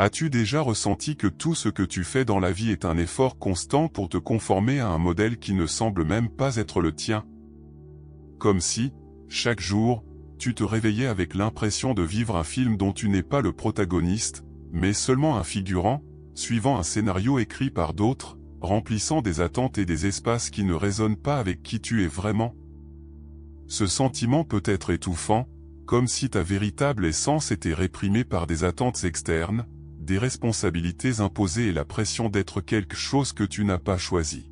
As-tu déjà ressenti que tout ce que tu fais dans la vie est un effort constant pour te conformer à un modèle qui ne semble même pas être le tien? Comme si, chaque jour, tu te réveillais avec l'impression de vivre un film dont tu n'es pas le protagoniste, mais seulement un figurant, suivant un scénario écrit par d'autres, remplissant des attentes et des espaces qui ne résonnent pas avec qui tu es vraiment. Ce sentiment peut être étouffant, comme si ta véritable essence était réprimée par des attentes externes, des responsabilités imposées et la pression d'être quelque chose que tu n'as pas choisi.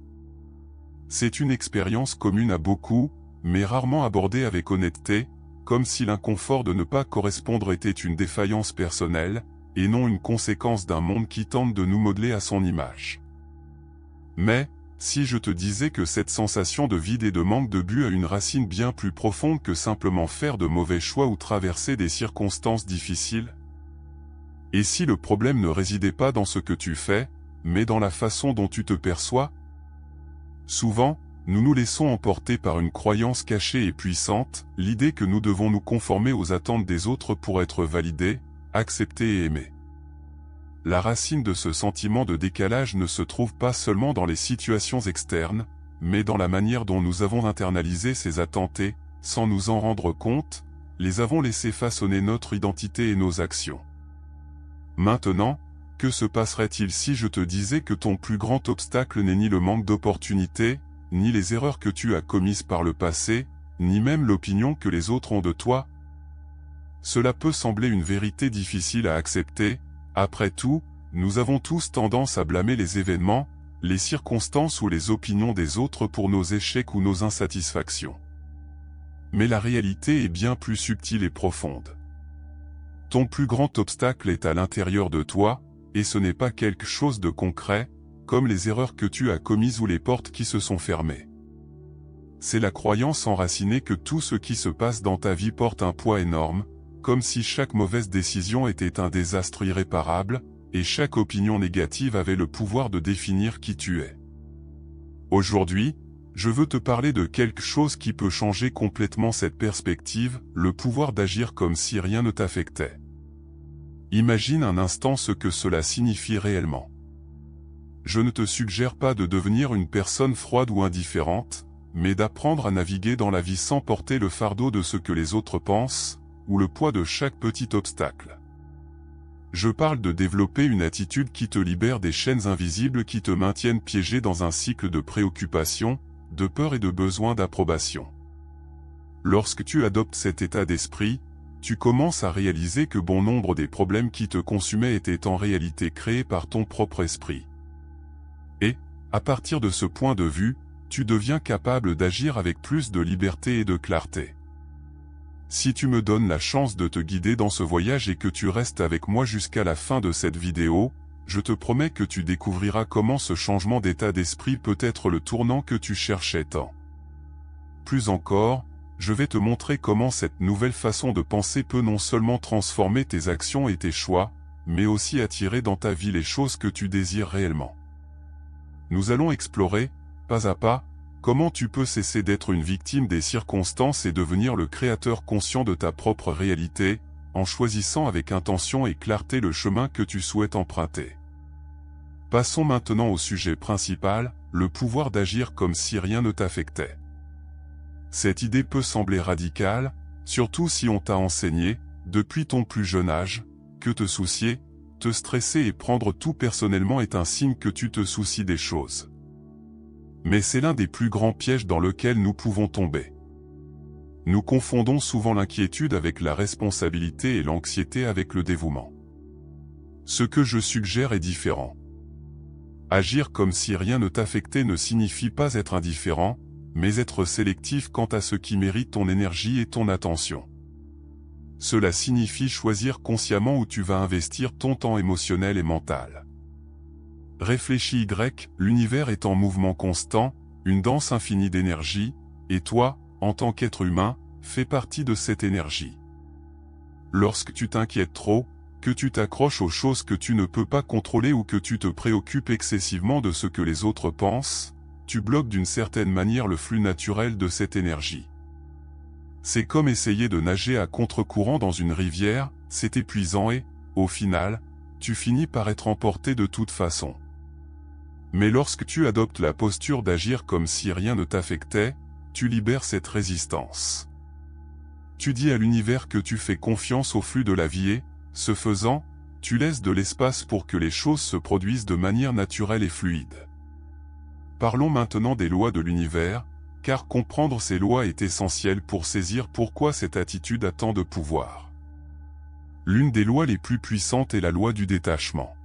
C'est une expérience commune à beaucoup, mais rarement abordée avec honnêteté, comme si l'inconfort de ne pas correspondre était une défaillance personnelle, et non une conséquence d'un monde qui tente de nous modeler à son image. Mais, si je te disais que cette sensation de vide et de manque de but a une racine bien plus profonde que simplement faire de mauvais choix ou traverser des circonstances difficiles? Et si le problème ne résidait pas dans ce que tu fais, mais dans la façon dont tu te perçois? Souvent, nous nous laissons emporter par une croyance cachée et puissante, l'idée que nous devons nous conformer aux attentes des autres pour être validés, acceptés et aimés. La racine de ce sentiment de décalage ne se trouve pas seulement dans les situations externes, mais dans la manière dont nous avons internalisé ces attentes et, sans nous en rendre compte, les avons laissés façonner notre identité et nos actions. Maintenant, que se passerait-il si je te disais que ton plus grand obstacle n'est ni le manque d'opportunités, ni les erreurs que tu as commises par le passé, ni même l'opinion que les autres ont de toi? Cela peut sembler une vérité difficile à accepter. Après tout, nous avons tous tendance à blâmer les événements, les circonstances ou les opinions des autres pour nos échecs ou nos insatisfactions. Mais la réalité est bien plus subtile et profonde. Ton plus grand obstacle est à l'intérieur de toi, et ce n'est pas quelque chose de concret, comme les erreurs que tu as commises ou les portes qui se sont fermées. C'est la croyance enracinée que tout ce qui se passe dans ta vie porte un poids énorme, comme si chaque mauvaise décision était un désastre irréparable, et chaque opinion négative avait le pouvoir de définir qui tu es. Aujourd'hui, je veux te parler de quelque chose qui peut changer complètement cette perspective, le pouvoir d'agir comme si rien ne t'affectait. Imagine un instant ce que cela signifie réellement. Je ne te suggère pas de devenir une personne froide ou indifférente, mais d'apprendre à naviguer dans la vie sans porter le fardeau de ce que les autres pensent, ou le poids de chaque petit obstacle. Je parle de développer une attitude qui te libère des chaînes invisibles qui te maintiennent piégé dans un cycle de préoccupation, de peur et de besoin d'approbation. Lorsque tu adoptes cet état d'esprit, tu commences à réaliser que bon nombre des problèmes qui te consumaient étaient en réalité créés par ton propre esprit. Et, à partir de ce point de vue, tu deviens capable d'agir avec plus de liberté et de clarté. Si tu me donnes la chance de te guider dans ce voyage et que tu restes avec moi jusqu'à la fin de cette vidéo, je te promets que tu découvriras comment ce changement d'état d'esprit peut être le tournant que tu cherchais tant. Plus encore, je vais te montrer comment cette nouvelle façon de penser peut non seulement transformer tes actions et tes choix, mais aussi attirer dans ta vie les choses que tu désires réellement. Nous allons explorer, pas à pas, comment tu peux cesser d'être une victime des circonstances et devenir le créateur conscient de ta propre réalité, en choisissant avec intention et clarté le chemin que tu souhaites emprunter. Passons maintenant au sujet principal, le pouvoir d'agir comme si rien ne t'affectait. Cette idée peut sembler radicale, surtout si on t'a enseigné, depuis ton plus jeune âge, que te soucier, te stresser et prendre tout personnellement est un signe que tu te soucies des choses. Mais c'est l'un des plus grands pièges dans lequel nous pouvons tomber. Nous confondons souvent l'inquiétude avec la responsabilité et l'anxiété avec le dévouement. Ce que je suggère est différent. Agir comme si rien ne t'affectait ne signifie pas être indifférent, mais être sélectif quant à ce qui mérite ton énergie et ton attention. Cela signifie choisir consciemment où tu vas investir ton temps émotionnel et mental. Réfléchis l'univers est en mouvement constant, une danse infinie d'énergie, et toi, en tant qu'être humain, fais partie de cette énergie. Lorsque tu t'inquiètes trop, que tu t'accroches aux choses que tu ne peux pas contrôler ou que tu te préoccupes excessivement de ce que les autres pensent, tu bloques d'une certaine manière le flux naturel de cette énergie. C'est comme essayer de nager à contre-courant dans une rivière, c'est épuisant et, au final, tu finis par être emporté de toute façon. Mais lorsque tu adoptes la posture d'agir comme si rien ne t'affectait, tu libères cette résistance. Tu dis à l'univers que tu fais confiance au flux de la vie et, ce faisant, tu laisses de l'espace pour que les choses se produisent de manière naturelle et fluide. Parlons maintenant des lois de l'univers, car comprendre ces lois est essentiel pour saisir pourquoi cette attitude a tant de pouvoir. L'une des lois les plus puissantes est la loi du détachement.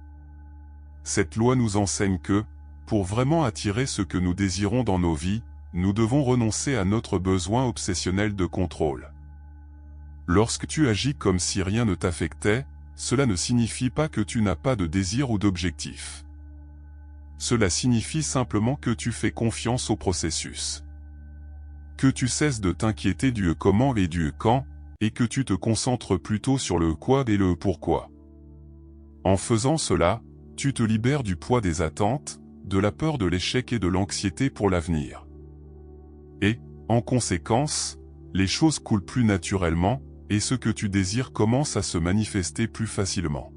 Cette loi nous enseigne que, pour vraiment attirer ce que nous désirons dans nos vies, nous devons renoncer à notre besoin obsessionnel de contrôle. Lorsque tu agis comme si rien ne t'affectait, cela ne signifie pas que tu n'as pas de désir ou d'objectif. Cela signifie simplement que tu fais confiance au processus. Que tu cesses de t'inquiéter du comment et du quand, et que tu te concentres plutôt sur le quoi et le pourquoi. En faisant cela, tu te libères du poids des attentes, de la peur de l'échec et de l'anxiété pour l'avenir. Et, en conséquence, les choses coulent plus naturellement, et ce que tu désires commence à se manifester plus facilement.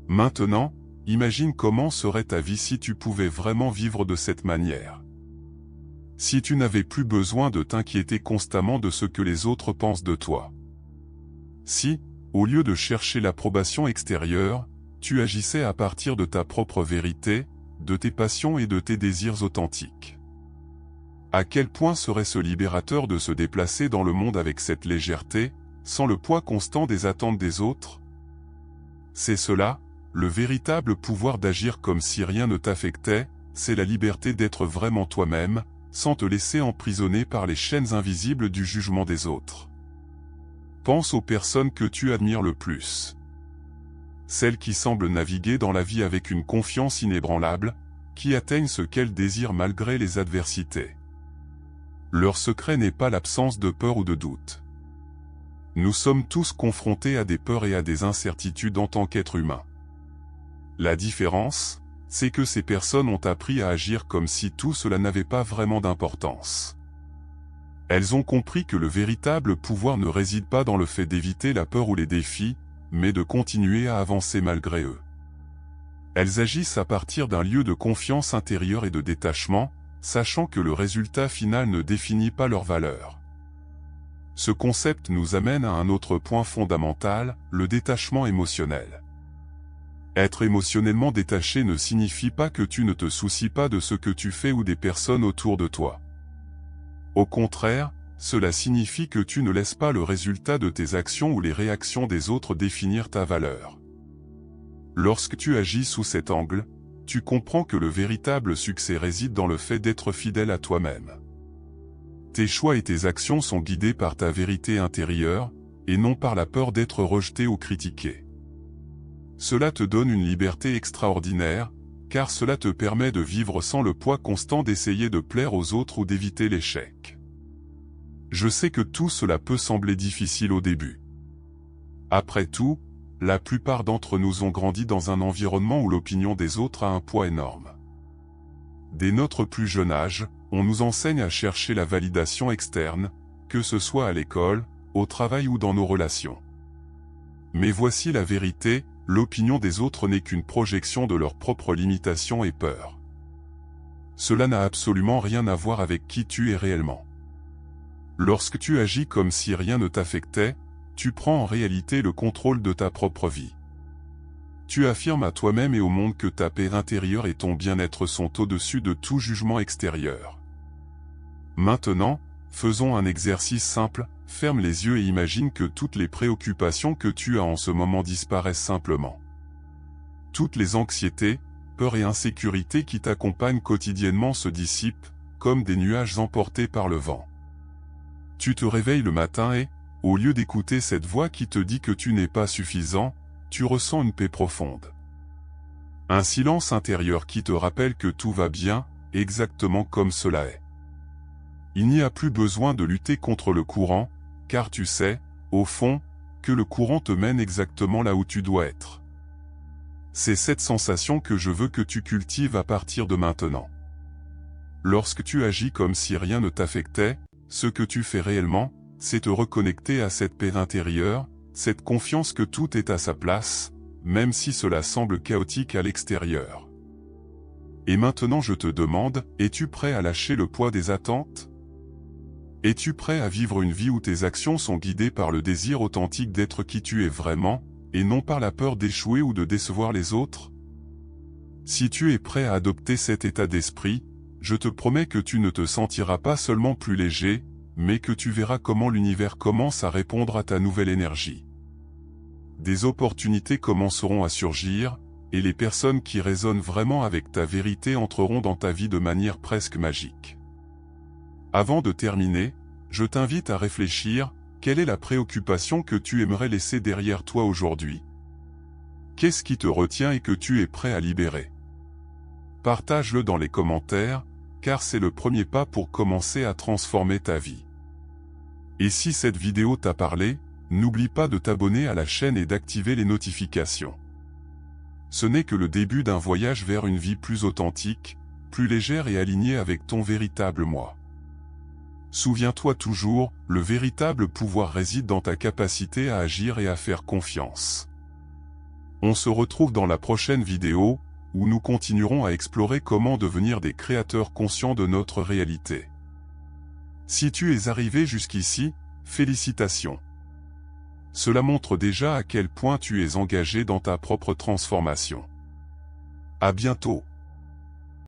Maintenant, imagine comment serait ta vie si tu pouvais vraiment vivre de cette manière. Si tu n'avais plus besoin de t'inquiéter constamment de ce que les autres pensent de toi. Si, au lieu de chercher l'approbation extérieure, tu agissais à partir de ta propre vérité, de tes passions et de tes désirs authentiques. À quel point serait-ce libérateur de se déplacer dans le monde avec cette légèreté, sans le poids constant des attentes des autres? C'est cela, le véritable pouvoir d'agir comme si rien ne t'affectait, c'est la liberté d'être vraiment toi-même, sans te laisser emprisonner par les chaînes invisibles du jugement des autres. Pense aux personnes que tu admires le plus. Celles qui semblent naviguer dans la vie avec une confiance inébranlable, qui atteignent ce qu'elles désirent malgré les adversités. Leur secret n'est pas l'absence de peur ou de doute. Nous sommes tous confrontés à des peurs et à des incertitudes en tant qu'êtres humains. La différence, c'est que ces personnes ont appris à agir comme si tout cela n'avait pas vraiment d'importance. Elles ont compris que le véritable pouvoir ne réside pas dans le fait d'éviter la peur ou les défis, mais de continuer à avancer malgré eux. Elles agissent à partir d'un lieu de confiance intérieure et de détachement, sachant que le résultat final ne définit pas leur valeur. Ce concept nous amène à un autre point fondamental, le détachement émotionnel. Être émotionnellement détaché ne signifie pas que tu ne te soucies pas de ce que tu fais ou des personnes autour de toi. Au contraire, cela signifie que tu ne laisses pas le résultat de tes actions ou les réactions des autres définir ta valeur. Lorsque tu agis sous cet angle, tu comprends que le véritable succès réside dans le fait d'être fidèle à toi-même. Tes choix et tes actions sont guidés par ta vérité intérieure, et non par la peur d'être rejeté ou critiqué. Cela te donne une liberté extraordinaire, car cela te permet de vivre sans le poids constant d'essayer de plaire aux autres ou d'éviter l'échec. Je sais que tout cela peut sembler difficile au début. Après tout, la plupart d'entre nous ont grandi dans un environnement où l'opinion des autres a un poids énorme. Dès notre plus jeune âge, on nous enseigne à chercher la validation externe, que ce soit à l'école, au travail ou dans nos relations. Mais voici la vérité, l'opinion des autres n'est qu'une projection de leurs propres limitations et peurs. Cela n'a absolument rien à voir avec qui tu es réellement. Lorsque tu agis comme si rien ne t'affectait, tu prends en réalité le contrôle de ta propre vie. Tu affirmes à toi-même et au monde que ta paix intérieure et ton bien-être sont au-dessus de tout jugement extérieur. Maintenant, faisons un exercice simple, ferme les yeux et imagine que toutes les préoccupations que tu as en ce moment disparaissent simplement. Toutes les anxiétés, peurs et insécurités qui t'accompagnent quotidiennement se dissipent, comme des nuages emportés par le vent. Tu te réveilles le matin et, au lieu d'écouter cette voix qui te dit que tu n'es pas suffisant, tu ressens une paix profonde. Un silence intérieur qui te rappelle que tout va bien, exactement comme cela est. Il n'y a plus besoin de lutter contre le courant, car tu sais, au fond, que le courant te mène exactement là où tu dois être. C'est cette sensation que je veux que tu cultives à partir de maintenant. Lorsque tu agis comme si rien ne t'affectait, ce que tu fais réellement, c'est te reconnecter à cette paix intérieure, cette confiance que tout est à sa place, même si cela semble chaotique à l'extérieur. Et maintenant je te demande, es-tu prêt à lâcher le poids des attentes? Es-tu prêt à vivre une vie où tes actions sont guidées par le désir authentique d'être qui tu es vraiment, et non par la peur d'échouer ou de décevoir les autres? Si tu es prêt à adopter cet état d'esprit, je te promets que tu ne te sentiras pas seulement plus léger, mais que tu verras comment l'univers commence à répondre à ta nouvelle énergie. Des opportunités commenceront à surgir, et les personnes qui résonnent vraiment avec ta vérité entreront dans ta vie de manière presque magique. Avant de terminer, je t'invite à réfléchir, quelle est la préoccupation que tu aimerais laisser derrière toi aujourd'hui? Qu'est-ce qui te retient et que tu es prêt à libérer? Partage-le dans les commentaires, car c'est le premier pas pour commencer à transformer ta vie. Et si cette vidéo t'a parlé, n'oublie pas de t'abonner à la chaîne et d'activer les notifications. Ce n'est que le début d'un voyage vers une vie plus authentique, plus légère et alignée avec ton véritable moi. Souviens-toi toujours, le véritable pouvoir réside dans ta capacité à agir et à faire confiance. On se retrouve dans la prochaine vidéo, où nous continuerons à explorer comment devenir des créateurs conscients de notre réalité. Si tu es arrivé jusqu'ici, félicitations. Cela montre déjà à quel point tu es engagé dans ta propre transformation. À bientôt.